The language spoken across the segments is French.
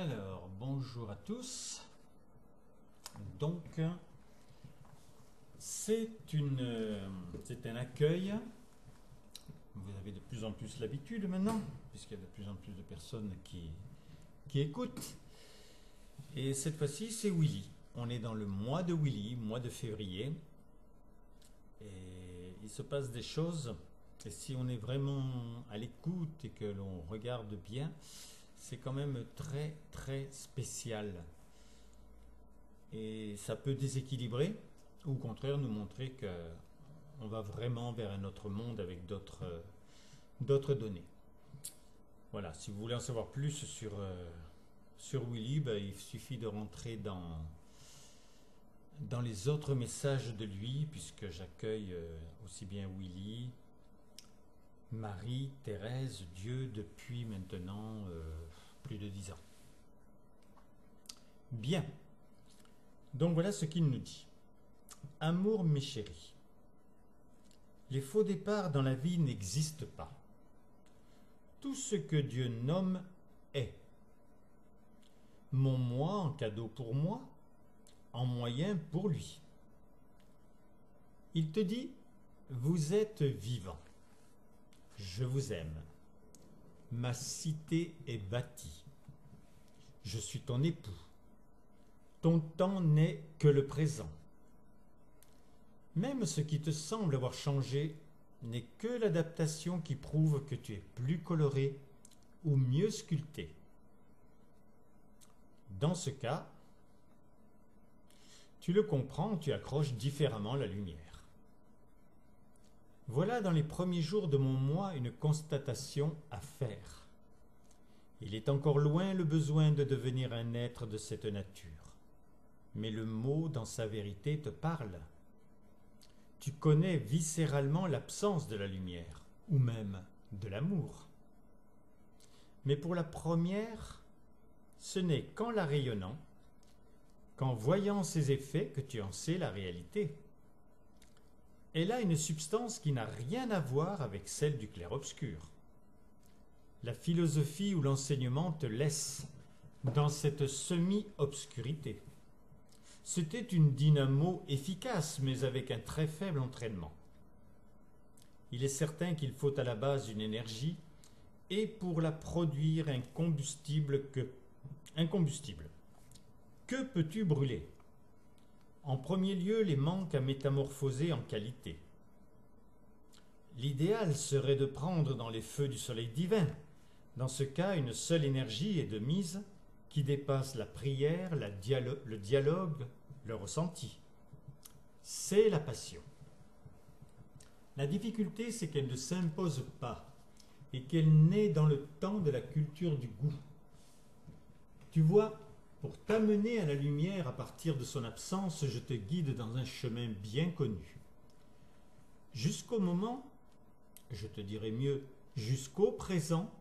Alors, bonjour à tous. Donc, c'est un accueil. Vous avez de plus en plus l'habitude maintenant, puisqu'il y a de plus en plus de personnes qui écoutent. Et cette fois-ci, c'est Willy. On est dans le mois de Willy, mois de février. Et il se passe des choses. Et si on est vraiment à l'écoute et que l'on regarde bien, c'est quand même très très spécial. Et ça peut déséquilibrer ou au contraire nous montrer qu'on va vraiment vers un autre monde avec d'autres données. Voilà, si vous voulez en savoir plus sur Willy, il suffit de rentrer dans les autres messages de lui, puisque j'accueille aussi bien Willy, Marie, Thérèse, Dieu depuis maintenant plus de 10 ans. Bien, donc voilà ce qu'il nous dit. Amour mes chéris, les faux départs dans la vie n'existent pas. Tout ce que Dieu nomme est. Mon moi en cadeau pour moi, en moyen pour lui. Il te dit, vous êtes vivant. Je vous aime. Ma cité est bâtie. Je suis ton époux. Ton temps n'est que le présent. Même ce qui te semble avoir changé n'est que l'adaptation qui prouve que tu es plus coloré ou mieux sculpté. Dans ce cas, tu le comprends, tu accroches différemment la lumière. Voilà dans les premiers jours de mon moi une constatation à faire. Il est encore loin le besoin de devenir un être de cette nature. Mais le mot dans sa vérité te parle. Tu connais viscéralement l'absence de la lumière, ou même de l'amour. Mais pour la première, ce n'est qu'en la rayonnant, qu'en voyant ses effets que tu en sais la réalité. Elle a une substance qui n'a rien à voir avec celle du clair-obscur. La philosophie ou l'enseignement te laisse dans cette semi-obscurité. C'était une dynamo efficace, mais avec un très faible entraînement. Il est certain qu'il faut à la base une énergie, et pour la produire un combustible. Que peux-tu brûler ? En premier lieu, les manques à métamorphoser en qualité. L'idéal serait de prendre dans les feux du soleil divin. Dans ce cas, une seule énergie est de mise qui dépasse la prière, le dialogue, le ressenti. C'est la passion. La difficulté, c'est qu'elle ne s'impose pas et qu'elle naît dans le temps de la culture du goût. Tu vois, pour t'amener à la lumière à partir de son absence, je te guide dans un chemin bien connu. Jusqu'au moment, je te dirais mieux, jusqu'au présent,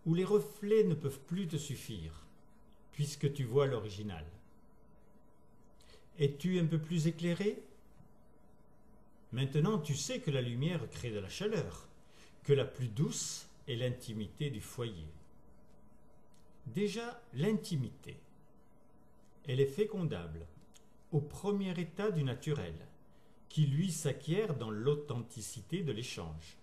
où les reflets ne peuvent plus te suffire, puisque tu vois l'original. Es-tu un peu plus éclairé ? Maintenant, tu sais que la lumière crée de la chaleur, que la plus douce est l'intimité du foyer. Déjà, l'intimité. Elle est fécondable, au premier état du naturel, qui lui s'acquiert dans l'authenticité de l'échange.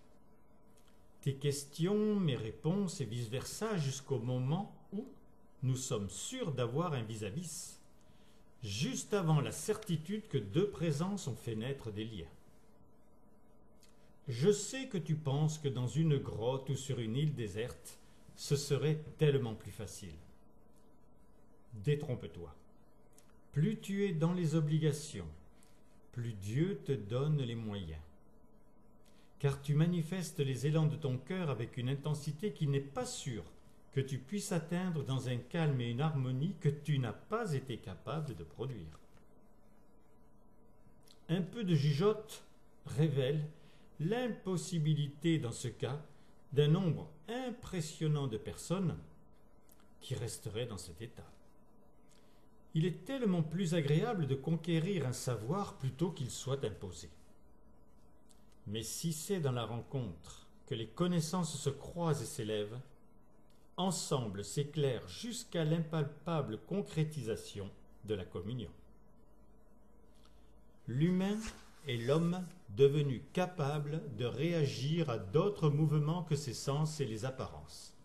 Tes questions, mes réponses et vice-versa jusqu'au moment où nous sommes sûrs d'avoir un vis-à-vis, juste avant la certitude que deux présences ont fait naître des liens. Je sais que tu penses que dans une grotte ou sur une île déserte, ce serait tellement plus facile. Détrompe-toi. Plus tu es dans les obligations, plus Dieu te donne les moyens. Car tu manifestes les élans de ton cœur avec une intensité qui n'est pas sûre que tu puisses atteindre dans un calme et une harmonie que tu n'as pas été capable de produire. Un peu de jugeote révèle l'impossibilité dans ce cas d'un nombre impressionnant de personnes qui resteraient dans cet état. Il est tellement plus agréable de conquérir un savoir plutôt qu'il soit imposé. Mais si c'est dans la rencontre que les connaissances se croisent et s'élèvent, ensemble s'éclairent jusqu'à l'impalpable concrétisation de la communion. L'humain est l'homme devenu capable de réagir à d'autres mouvements que ses sens et les apparences.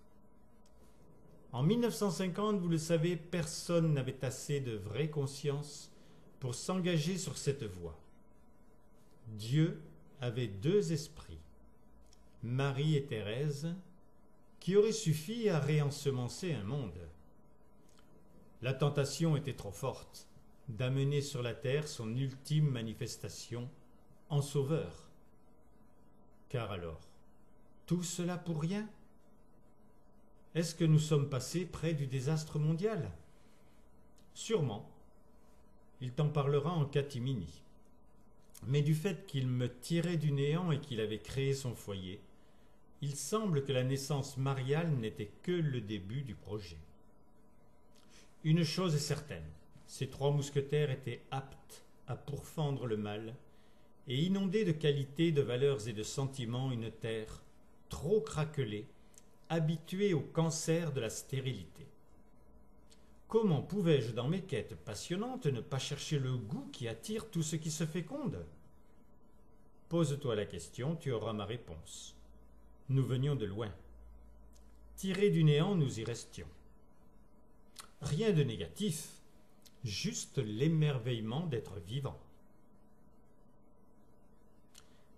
En 1950, vous le savez, personne n'avait assez de vraie conscience pour s'engager sur cette voie. Dieu avait deux esprits, Marie et Thérèse, qui auraient suffi à réensemencer un monde. La tentation était trop forte d'amener sur la terre son ultime manifestation en sauveur. Car alors, tout cela pour rien? Est-ce que nous sommes passés près du désastre mondial? Sûrement. Il t'en parlera en catimini. Mais du fait qu'il me tirait du néant et qu'il avait créé son foyer, il semble que la naissance mariale n'était que le début du projet. Une chose est certaine, ces trois mousquetaires étaient aptes à pourfendre le mal et inonder de qualités, de valeurs et de sentiments une terre trop craquelée, habituée au cancer de la stérilité. Comment pouvais-je, dans mes quêtes passionnantes, ne pas chercher le goût qui attire tout ce qui se féconde? Pose-toi la question, tu auras ma réponse. Nous venions de loin. Tirés du néant, nous y restions. Rien de négatif, juste l'émerveillement d'être vivant,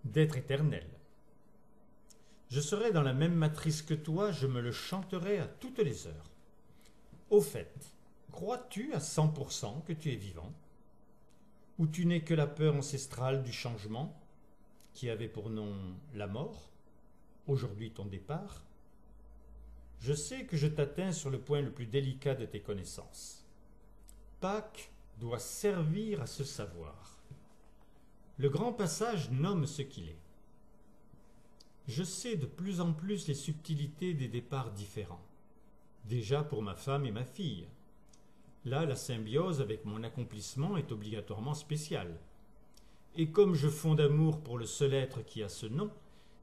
d'être éternel. Je serais dans la même matrice que toi, je me le chanterais à toutes les heures. Au fait, crois-tu à 100% que tu es vivant? Ou tu n'es que la peur ancestrale du changement, qui avait pour nom la mort, aujourd'hui ton départ? Je sais que je t'atteins sur le point le plus délicat de tes connaissances. Pâques doit servir à ce savoir. Le grand passage nomme ce qu'il est. Je sais de plus en plus les subtilités des départs différents. Déjà pour ma femme et ma fille. Là, la symbiose avec mon accomplissement est obligatoirement spéciale. Et comme je fonde amour pour le seul être qui a ce nom,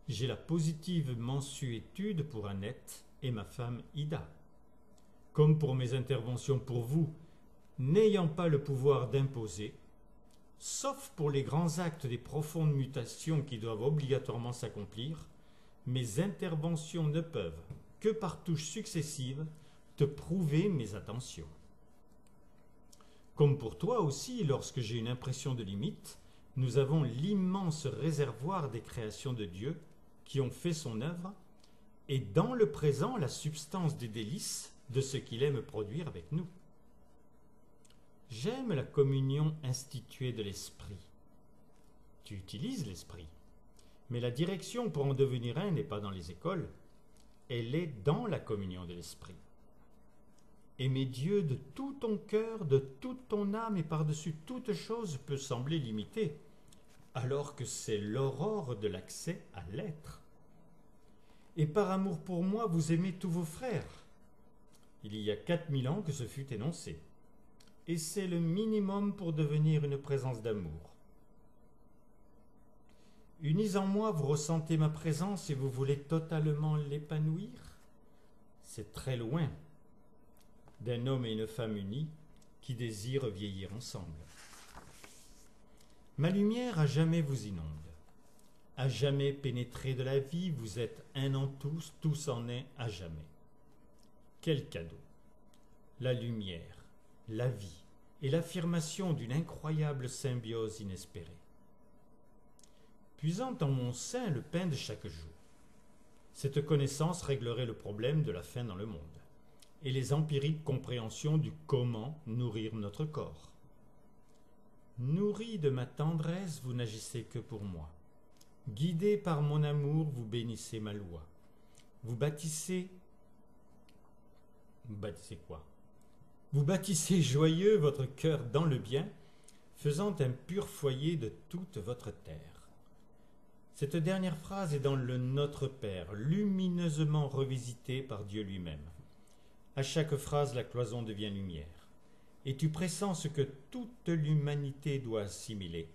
j'ai la positive mansuétude pour Annette et ma femme Ida. Comme pour mes interventions pour vous, n'ayant pas le pouvoir d'imposer, sauf pour les grands actes des profondes mutations qui doivent obligatoirement s'accomplir, mes interventions ne peuvent, que par touches successives, te prouver mes attentions. Comme pour toi aussi, lorsque j'ai une impression de limite, nous avons l'immense réservoir des créations de Dieu qui ont fait son œuvre, et dans le présent la substance des délices de ce qu'il aime produire avec nous. J'aime la communion instituée de l'esprit. Tu utilises l'esprit, mais la direction pour en devenir un n'est pas dans les écoles, elle est dans la communion de l'esprit. Aimer Dieu de tout ton cœur, de toute ton âme et par-dessus toute chose peut sembler limité, alors que c'est l'aurore de l'accès à l'être. Et par amour pour moi, vous aimez tous vos frères. Il y a 4000 ans que ce fut énoncé. Et c'est le minimum pour devenir une présence d'amour. Unis en moi, vous ressentez ma présence et vous voulez totalement l'épanouir? C'est très loin d'un homme et une femme unis qui désirent vieillir ensemble. Ma lumière à jamais vous inonde. À jamais pénétré de la vie, vous êtes un en tous, tous en un à jamais. Quel cadeau! La lumière, la vie et l'affirmation d'une incroyable symbiose inespérée. Puisant en mon sein le pain de chaque jour, cette connaissance réglerait le problème de la faim dans le monde et les empiriques compréhensions du comment nourrir notre corps. Nourri de ma tendresse, vous n'agissez que pour moi. Guidé par mon amour, vous bénissez ma loi. Vous bâtissez quoi? Vous bâtissez joyeux votre cœur dans le bien, faisant un pur foyer de toute votre terre. Cette dernière phrase est dans le Notre Père, lumineusement revisité par Dieu lui-même. À chaque phrase, la cloison devient lumière. Et tu pressens ce que toute l'humanité doit assimiler,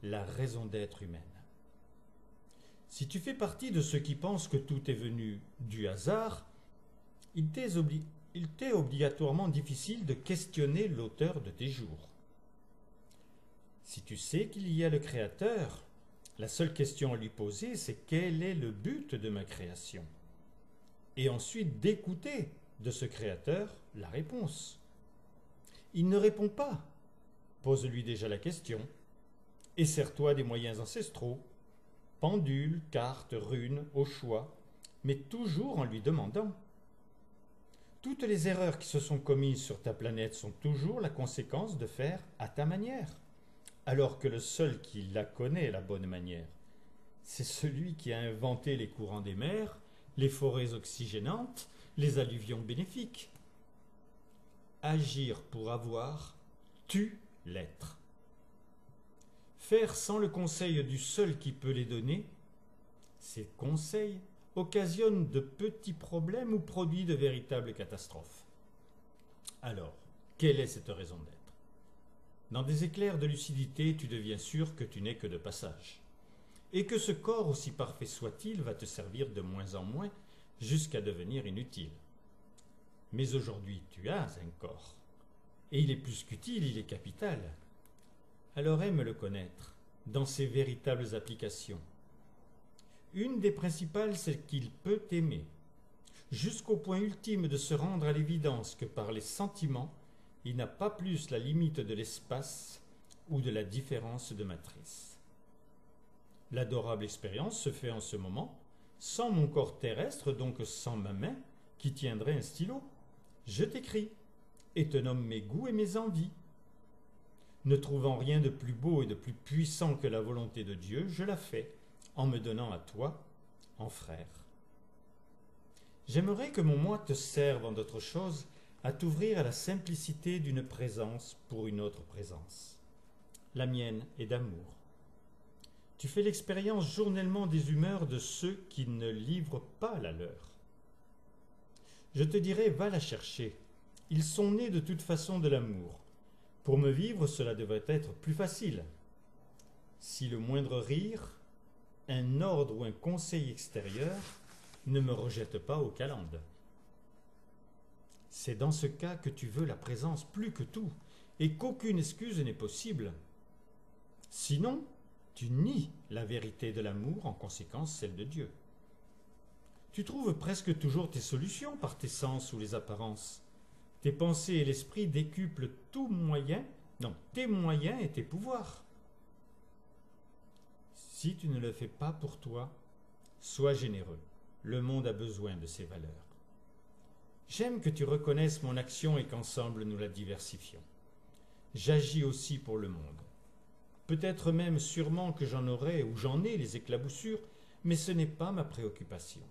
la raison d'être humaine. Si tu fais partie de ceux qui pensent que tout est venu du hasard, il t'est obligatoirement difficile de questionner l'auteur de tes jours. Si tu sais qu'il y a le Créateur, la seule question à lui poser, c'est quel est le but de ma création? Et ensuite d'écouter de ce Créateur la réponse. Il ne répond pas. Pose-lui déjà la question. Et sers-toi des moyens ancestraux, pendules, cartes, runes, au choix, mais toujours en lui demandant. Toutes les erreurs qui se sont commises sur ta planète sont toujours la conséquence de faire à ta manière, alors que le seul qui la connaît la bonne manière, c'est celui qui a inventé les courants des mers, les forêts oxygénantes, les alluvions bénéfiques. Agir pour avoir tue l'être. Faire sans le conseil du seul qui peut les donner, ces conseils occasionnent de petits problèmes ou produisent de véritables catastrophes. Alors, quelle est cette raison d'être? Dans des éclairs de lucidité, tu deviens sûr que tu n'es que de passage, et que ce corps, aussi parfait soit-il, va te servir de moins en moins jusqu'à devenir inutile. Mais aujourd'hui, tu as un corps, et il est plus qu'utile, il est capital. Alors aime le connaître dans ses véritables applications. Une des principales, c'est qu'il peut t'aimer, jusqu'au point ultime de se rendre à l'évidence que par les sentiments, il n'a pas plus la limite de l'espace ou de la différence de matrice. L'adorable expérience se fait en ce moment, sans mon corps terrestre, donc sans ma main, qui tiendrait un stylo. Je t'écris, et te nomme mes goûts et mes envies. Ne trouvant rien de plus beau et de plus puissant que la volonté de Dieu, je la fais, en me donnant à toi, en frère. J'aimerais que mon moi te serve, en d'autres choses, à t'ouvrir à la simplicité d'une présence pour une autre présence. La mienne est d'amour. Tu fais l'expérience journellement des humeurs de ceux qui ne livrent pas la leur. Je te dirais, va la chercher. Ils sont nés de toute façon de l'amour. Pour me vivre, cela devrait être plus facile. Si le moindre rire, un ordre ou un conseil extérieur ne me rejette pas aux calendes. C'est dans ce cas que tu veux la présence plus que tout, et qu'aucune excuse n'est possible. Sinon, tu nies la vérité de l'amour, en conséquence celle de Dieu. Tu trouves presque toujours tes solutions par tes sens ou les apparences. Tes pensées et l'esprit décuplent tes moyens et tes pouvoirs. Si tu ne le fais pas pour toi, sois généreux. Le monde a besoin de ces valeurs. J'aime que tu reconnaisses mon action et qu'ensemble nous la diversifions. J'agis aussi pour le monde. Peut-être même sûrement que j'en aurai ou j'en ai les éclaboussures, mais ce n'est pas ma préoccupation.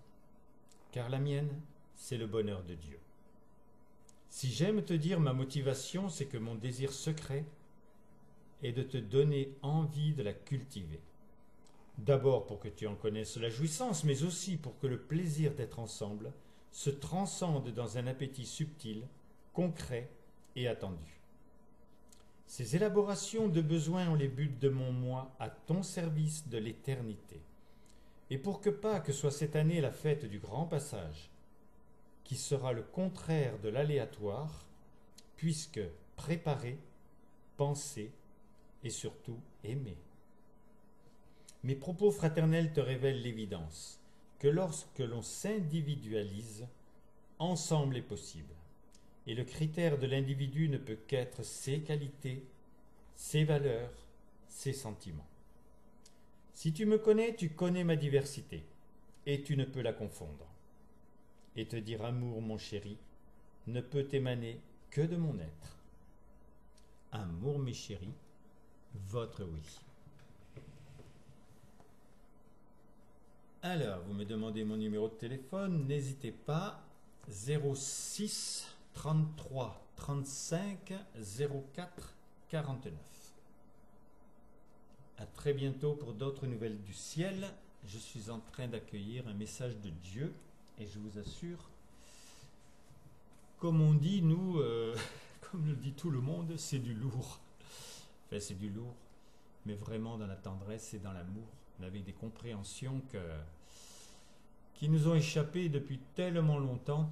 Car la mienne, c'est le bonheur de Dieu. Si j'aime te dire ma motivation, c'est que mon désir secret est de te donner envie de la cultiver. D'abord pour que tu en connaisses la jouissance, mais aussi pour que le plaisir d'être ensemble se transcende dans un appétit subtil, concret et attendu. Ces élaborations de besoins ont les buts de mon moi à ton service de l'éternité. Et pour que Pâques soit cette année la fête du grand passage, qui sera le contraire de l'aléatoire, puisque préparer, penser et surtout aimer. Mes propos fraternels te révèlent l'évidence que lorsque l'on s'individualise, ensemble est possible. Et le critère de l'individu ne peut qu'être ses qualités, ses valeurs, ses sentiments. Si tu me connais, tu connais ma diversité, et tu ne peux la confondre. Et te dire amour, mon chéri, ne peut émaner que de mon être. Amour, mes chéris, votre oui. Alors, vous me demandez mon numéro de téléphone, n'hésitez pas, 06 33 35 04 49. À très bientôt pour d'autres nouvelles du ciel. Je suis en train d'accueillir un message de Dieu et je vous assure, comme on dit, nous, comme le dit tout le monde, c'est du lourd. Enfin, c'est du lourd, mais vraiment dans la tendresse et dans l'amour, avec des compréhensions qui nous ont échappé depuis tellement longtemps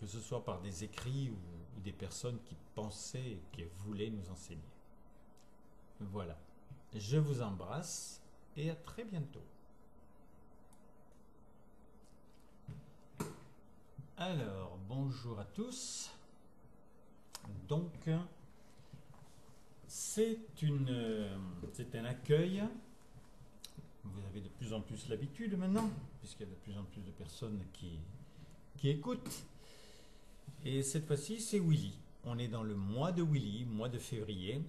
que ce soit par des écrits ou des personnes qui pensaient et qui voulaient nous enseigner. Voilà, je vous embrasse et à très bientôt. Alors, bonjour à tous. Donc, c'est un accueil. Vous avez de plus en plus l'habitude maintenant, puisqu'il y a de plus en plus de personnes qui écoutent. Et cette fois-ci, c'est Willy. On est dans le mois de Willy, mois de février.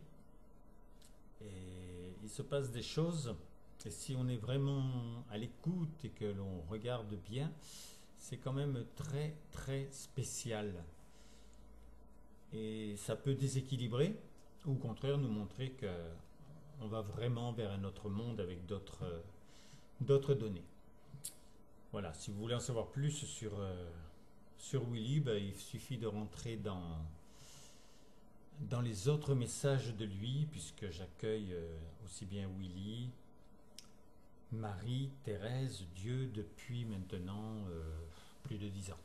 Et il se passe des choses. Et si on est vraiment à l'écoute et que l'on regarde bien, c'est quand même très très spécial. Et ça peut déséquilibrer, ou au contraire nous montrer qu'on va vraiment vers un autre monde avec d'autres données. Voilà, si vous voulez en savoir plus sur Willy, il suffit de rentrer dans les autres messages de lui, puisque j'accueille aussi bien Willy, Marie, Thérèse, Dieu depuis maintenant plus de 10 ans.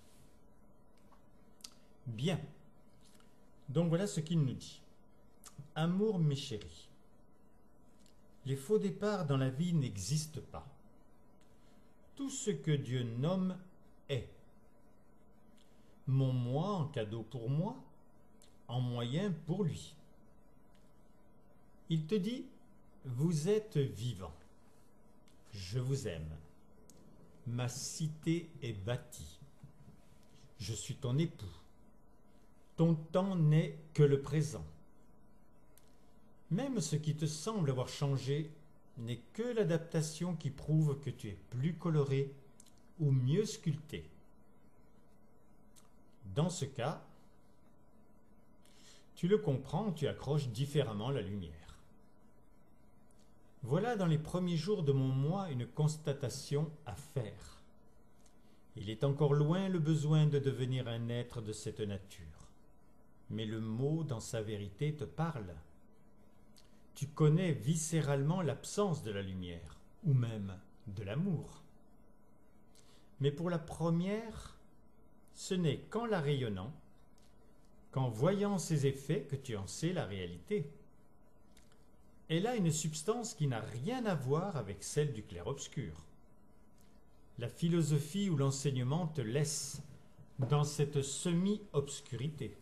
Bien. Donc voilà ce qu'il nous dit. Amour, mes chéris. Les faux départs dans la vie n'existent pas. Tout ce que Dieu nomme est. Mon moi en cadeau pour moi, en moyen pour lui. Il te dit, vous êtes vivant. Je vous aime. Ma cité est bâtie. Je suis ton époux. Ton temps n'est que le présent. Même ce qui te semble avoir changé n'est que l'adaptation qui prouve que tu es plus coloré ou mieux sculpté. Dans ce cas, tu le comprends, tu accroches différemment la lumière. Voilà dans les premiers jours de mon mois une constatation à faire. Il est encore loin le besoin de devenir un être de cette nature. Mais le mot dans sa vérité te parle. Tu connais viscéralement l'absence de la lumière, ou même de l'amour. Mais pour la première, ce n'est qu'en la rayonnant, qu'en voyant ses effets que tu en sais la réalité. Elle a une substance qui n'a rien à voir avec celle du clair-obscur. La philosophie ou l'enseignement te laisse dans cette semi-obscurité.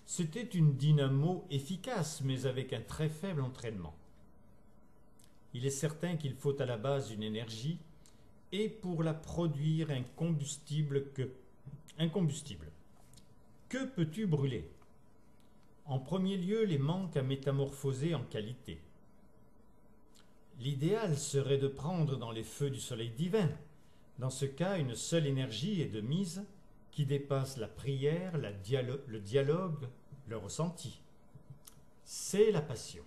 C'était une dynamo efficace, mais avec un très faible entraînement. Il est certain qu'il faut à la base une énergie, et pour la produire incombustible. Que peux-tu brûler? En premier lieu, les manques à métamorphoser en qualité. L'idéal serait de prendre dans les feux du soleil divin. Dans ce cas, une seule énergie est de mise qui dépasse la prière, le dialogue, le ressenti. C'est la passion.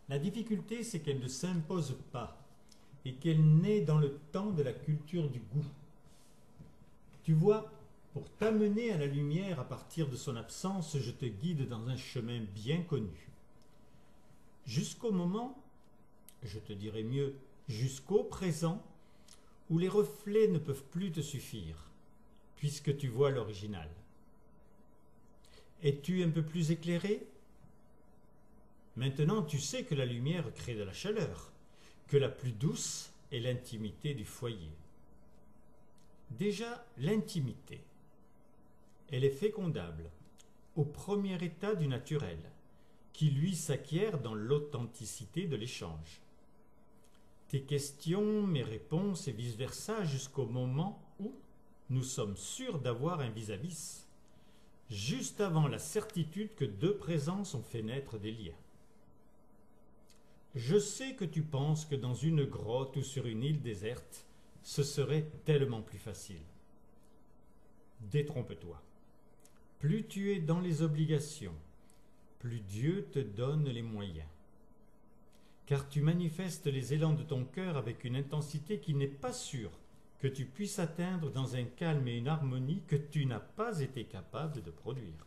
La difficulté, c'est qu'elle ne s'impose pas et qu'elle naît dans le temps de la culture du goût. Tu vois, pour t'amener à la lumière à partir de son absence, je te guide dans un chemin bien connu. Jusqu'au moment, je te dirais mieux, jusqu'au présent, où les reflets ne peuvent plus te suffire, puisque tu vois l'original. Es-tu un peu plus éclairé? Maintenant, tu sais que la lumière crée de la chaleur, que la plus douce est l'intimité du foyer. Déjà, l'intimité. Elle est fécondable, au premier état du naturel, qui lui s'acquiert dans l'authenticité de l'échange. Tes questions, mes réponses et vice-versa jusqu'au moment où nous sommes sûrs d'avoir un vis-à-vis, juste avant la certitude que deux présences ont fait naître des liens. Je sais que tu penses que dans une grotte ou sur une île déserte, ce serait tellement plus facile. Détrompe-toi. Plus tu es dans les obligations, plus Dieu te donne les moyens. Car tu manifestes les élans de ton cœur avec une intensité qui n'est pas sûre que tu puisses atteindre dans un calme et une harmonie que tu n'as pas été capable de produire.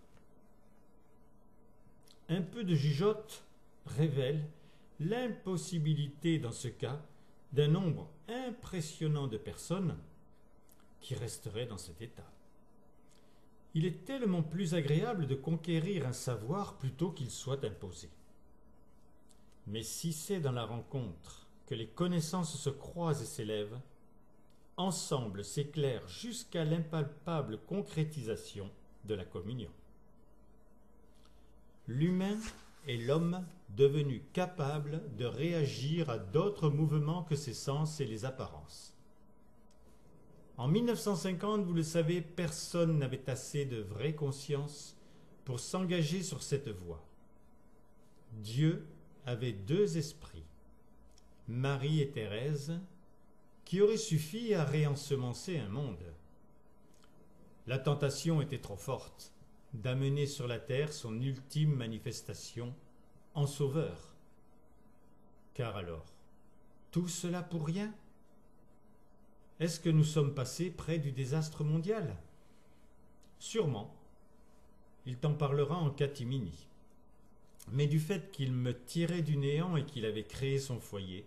Un peu de jugeote révèle l'impossibilité dans ce cas d'un nombre impressionnant de personnes qui resteraient dans cet état. Il est tellement plus agréable de conquérir un savoir plutôt qu'il soit imposé. Mais si c'est dans la rencontre que les connaissances se croisent et s'élèvent, ensemble s'éclairent jusqu'à l'impalpable concrétisation de la communion. L'humain est l'homme devenu capable de réagir à d'autres mouvements que ses sens et les apparences. En 1950, vous le savez, personne n'avait assez de vraie conscience pour s'engager sur cette voie. Dieu avait deux esprits, Marie et Thérèse, qui auraient suffi à réensemencer un monde. La tentation était trop forte d'amener sur la terre son ultime manifestation en sauveur. Car alors, tout cela pour rien? Est-ce que nous sommes passés près du désastre mondial? Sûrement. Il t'en parlera en catimini. Mais du fait qu'il me tirait du néant et qu'il avait créé son foyer,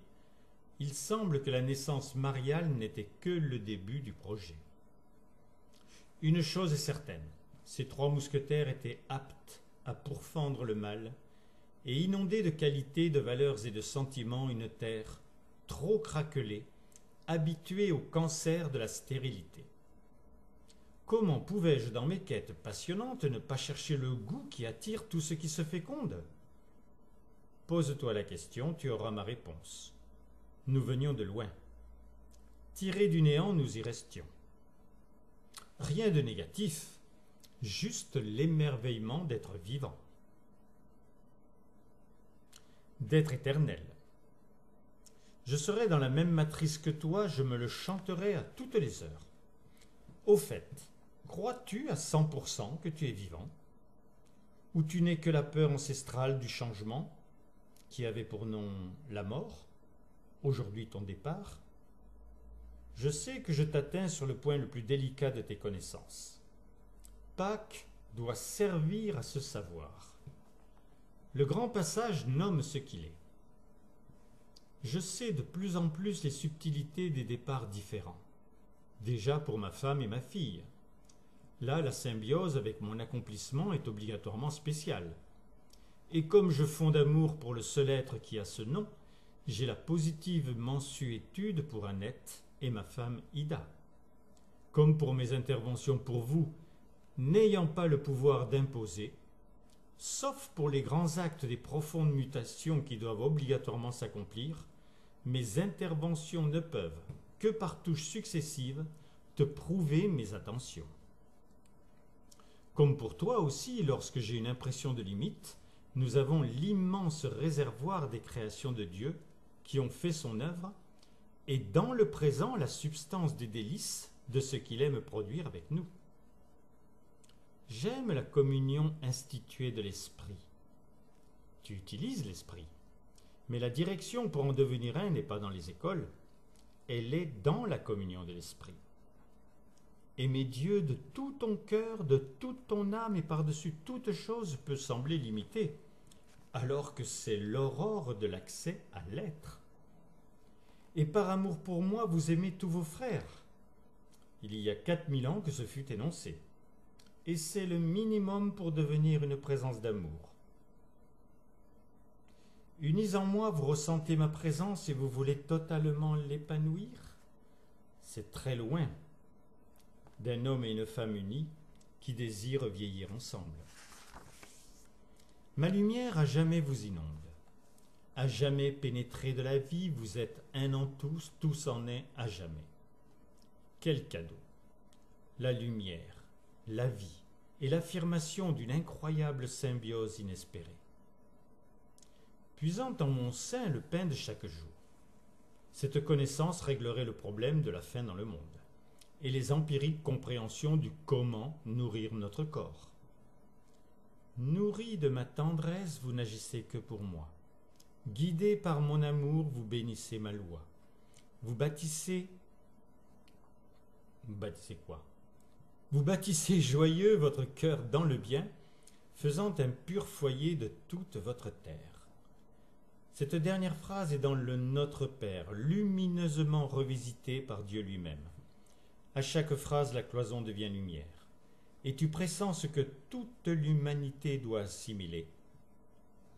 il semble que la naissance mariale n'était que le début du projet. Une chose est certaine, ces trois mousquetaires étaient aptes à pourfendre le mal et inonder de qualités, de valeurs et de sentiments une terre trop craquelée, habituée au cancer de la stérilité. Comment pouvais-je, dans mes quêtes passionnantes, ne pas chercher le goût qui attire tout ce qui se féconde? Pose-toi la question, tu auras ma réponse. Nous venions de loin. Tirés du néant, nous y restions. Rien de négatif, juste l'émerveillement d'être vivant, d'être éternel. Je serai dans la même matrice que toi, je me le chanterai à toutes les heures. Au fait, crois-tu à 100% que tu es vivant? Ou tu n'es que la peur ancestrale du changement, qui avait pour nom la mort, aujourd'hui ton départ? Je sais que je t'atteins sur le point le plus délicat de tes connaissances. Pâques doit servir à ce savoir. Le grand passage nomme ce qu'il est. Je sais de plus en plus les subtilités des départs différents. Déjà pour ma femme et ma fille. Là, la symbiose avec mon accomplissement est obligatoirement spéciale. Et comme je fonde amour pour le seul être qui a ce nom, j'ai la positive mansuétude pour Annette et ma femme Ida. Comme pour mes interventions pour vous, n'ayant pas le pouvoir d'imposer, sauf pour les grands actes des profondes mutations qui doivent obligatoirement s'accomplir, mes interventions ne peuvent, que par touches successives, te prouver mes attentions. Comme pour toi aussi, lorsque j'ai une impression de limite, nous avons l'immense réservoir des créations de Dieu qui ont fait son œuvre, et dans le présent la substance des délices de ce qu'il aime produire avec nous. J'aime la communion instituée de l'esprit. Tu utilises l'esprit, mais la direction pour en devenir un n'est pas dans les écoles, elle est dans la communion de l'esprit. Aimer Dieu de tout ton cœur, de toute ton âme et par-dessus toute chose peut sembler limité, alors que c'est l'aurore de l'accès à l'être. Et par amour pour moi, vous aimez tous vos frères. Il y a 4000 ans que ce fut énoncé. Et c'est le minimum pour devenir une présence d'amour. Unis en moi, vous ressentez ma présence et vous voulez totalement l'épanouir? C'est très loin d'un homme et une femme unis qui désirent vieillir ensemble. Ma lumière à jamais vous inonde. À jamais pénétré de la vie, vous êtes un en tous, tous en un à jamais. Quel cadeau! La lumière, la vie et l'affirmation d'une incroyable symbiose inespérée. Puisant en mon sein le pain de chaque jour. Cette connaissance réglerait le problème de la faim dans le monde et les empiriques compréhensions du comment nourrir notre corps. Nourri de ma tendresse, vous n'agissez que pour moi. Guidé par mon amour, vous bénissez ma loi. Vous bâtissez quoi? Vous bâtissez joyeux votre cœur dans le bien, faisant un pur foyer de toute votre terre. Cette dernière phrase est dans le Notre Père, lumineusement revisité par Dieu lui-même. À chaque phrase, la cloison devient lumière. et tu pressens ce que toute l'humanité doit assimiler,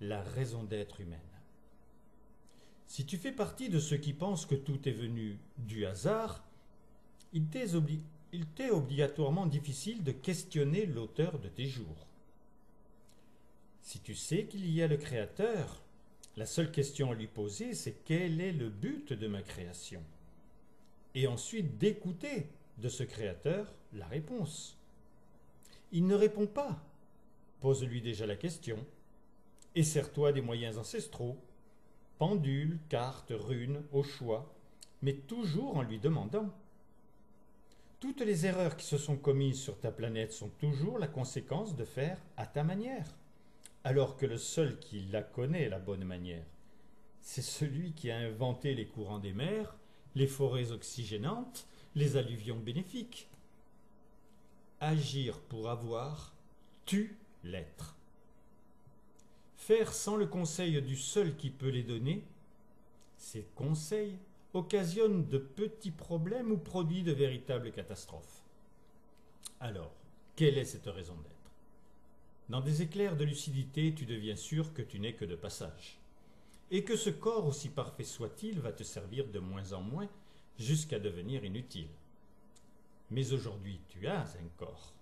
la raison d'être humaine. Si tu fais partie de ceux qui pensent que tout est venu du hasard, il t'est obligatoirement difficile de questionner l'auteur de tes jours. Si tu sais qu'il y a le Créateur, la seule question à lui poser, c'est quel est le but de ma création? Et ensuite d'écouter de ce Créateur la réponse. Il ne répond pas. Pose-lui déjà la question et sers-toi des moyens ancestraux, pendules, cartes, runes, au choix, mais toujours en lui demandant. Toutes les erreurs qui se sont commises sur ta planète sont toujours la conséquence de faire à ta manière, alors que le seul qui la connaît la bonne manière, c'est celui qui a inventé les courants des mers, les forêts oxygénantes, les alluvions bénéfiques. Agir pour avoir tue l'être. Faire sans le conseil du seul qui peut les donner, ces conseils occasionnent de petits problèmes ou produisent de véritables catastrophes. Alors, quelle est cette raison d'être? Dans des éclairs de lucidité, tu deviens sûr que tu n'es que de passage, et que ce corps, aussi parfait soit-il, va te servir de moins en moins jusqu'à devenir inutile. Mais aujourd'hui, tu as un corps,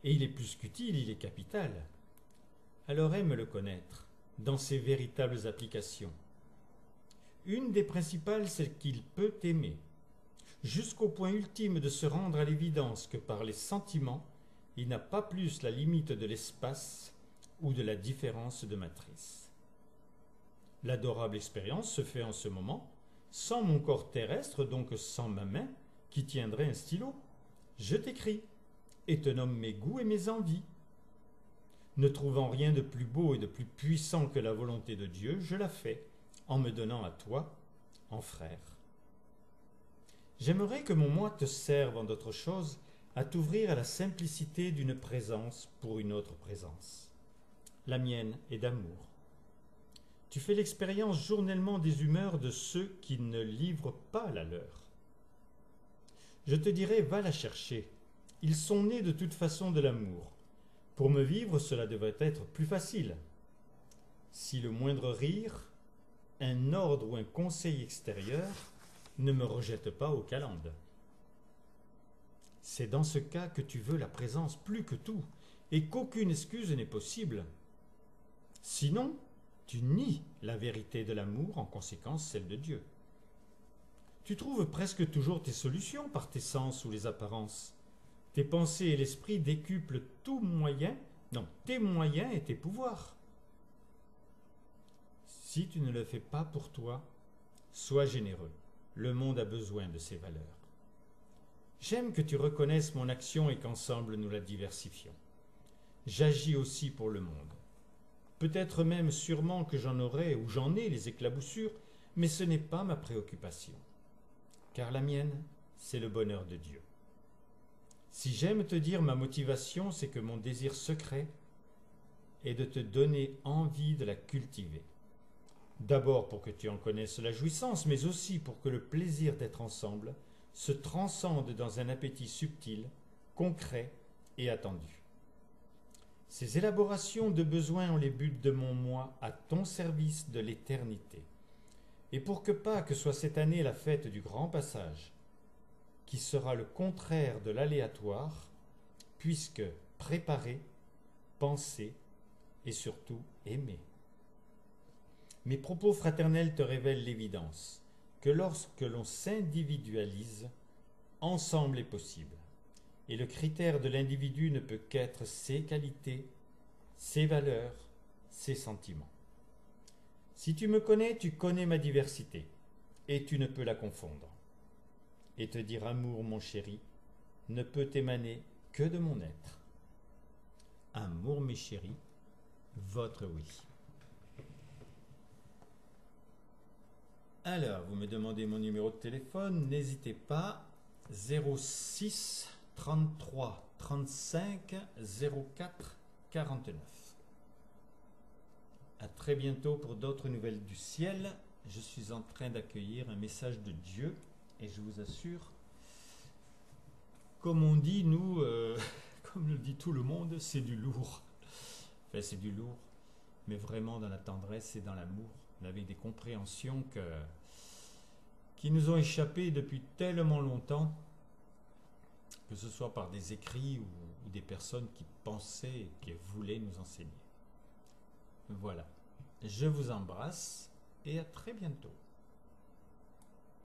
et il est plus qu'utile, il est capital. Alors aime le connaître dans ses véritables applications. Une des principales, c'est qu'il peut t'aimer, jusqu'au point ultime de se rendre à l'évidence que par les sentiments, il n'a pas plus la limite de l'espace ou de la différence de matrice. L'adorable expérience se fait en ce moment, sans mon corps terrestre, donc sans ma main, qui tiendrait un stylo. Je t'écris, et te nomme mes goûts et mes envies. Ne trouvant rien de plus beau et de plus puissant que la volonté de Dieu, je la fais, en me donnant à toi, en frère. J'aimerais que mon moi te serve en d'autres choses à t'ouvrir à la simplicité d'une présence pour une autre présence. La mienne est d'amour. Tu fais l'expérience journellement des humeurs de ceux qui ne livrent pas la leur. Je te dirais, va la chercher. Ils sont nés de toute façon de l'amour. Pour me vivre, cela devrait être plus facile. Si le moindre rire, un ordre ou un conseil extérieur ne me rejette pas aux calendes. C'est dans ce cas que tu veux la présence plus que tout, et qu'aucune excuse n'est possible. Sinon, tu nies la vérité de l'amour, en conséquence celle de Dieu. Tu trouves presque toujours tes solutions par tes sens ou les apparences. Tes pensées et l'esprit décuplent tes moyens et tes pouvoirs. Si tu ne le fais pas pour toi, sois généreux. Le monde a besoin de ces valeurs. J'aime que tu reconnaisses mon action et qu'ensemble nous la diversifions. J'agis aussi pour le monde. Peut-être même sûrement que j'en aurai ou j'en ai les éclaboussures, mais ce n'est pas ma préoccupation. Car la mienne, c'est le bonheur de Dieu. Si j'aime te dire ma motivation, c'est que mon désir secret est de te donner envie de la cultiver. D'abord pour que tu en connaisses la jouissance, mais aussi pour que le plaisir d'être ensemble se transcende dans un appétit subtil, concret et attendu. Ces élaborations de besoins ont les buts de mon moi à ton service de l'éternité. Et pour que Pâques soit cette année la fête du grand passage, qui sera le contraire de l'aléatoire, puisque préparer, penser et surtout aimer. Mes propos fraternels te révèlent l'évidence que lorsque l'on s'individualise, ensemble est possible. Et le critère de l'individu ne peut qu'être ses qualités, ses valeurs, ses sentiments. Si tu me connais, tu connais ma diversité, et tu ne peux la confondre. Et te dire amour, mon chéri, ne peut émaner que de mon être. Amour, mes chéris, votre oui. Alors, vous me demandez mon numéro de téléphone, n'hésitez pas, 06 33 35 04 49. À très bientôt pour d'autres nouvelles du ciel. Je suis en train d'accueillir un message de Dieu et je vous assure, comme on dit nous, comme le dit tout le monde, c'est du lourd. Enfin, c'est du lourd, mais vraiment dans la tendresse et dans l'amour, avec des compréhensions qui nous ont échappé depuis tellement longtemps, que ce soit par des écrits ou des personnes qui pensaient et qui voulaient nous enseigner. Voilà. Je vous embrasse et à très bientôt.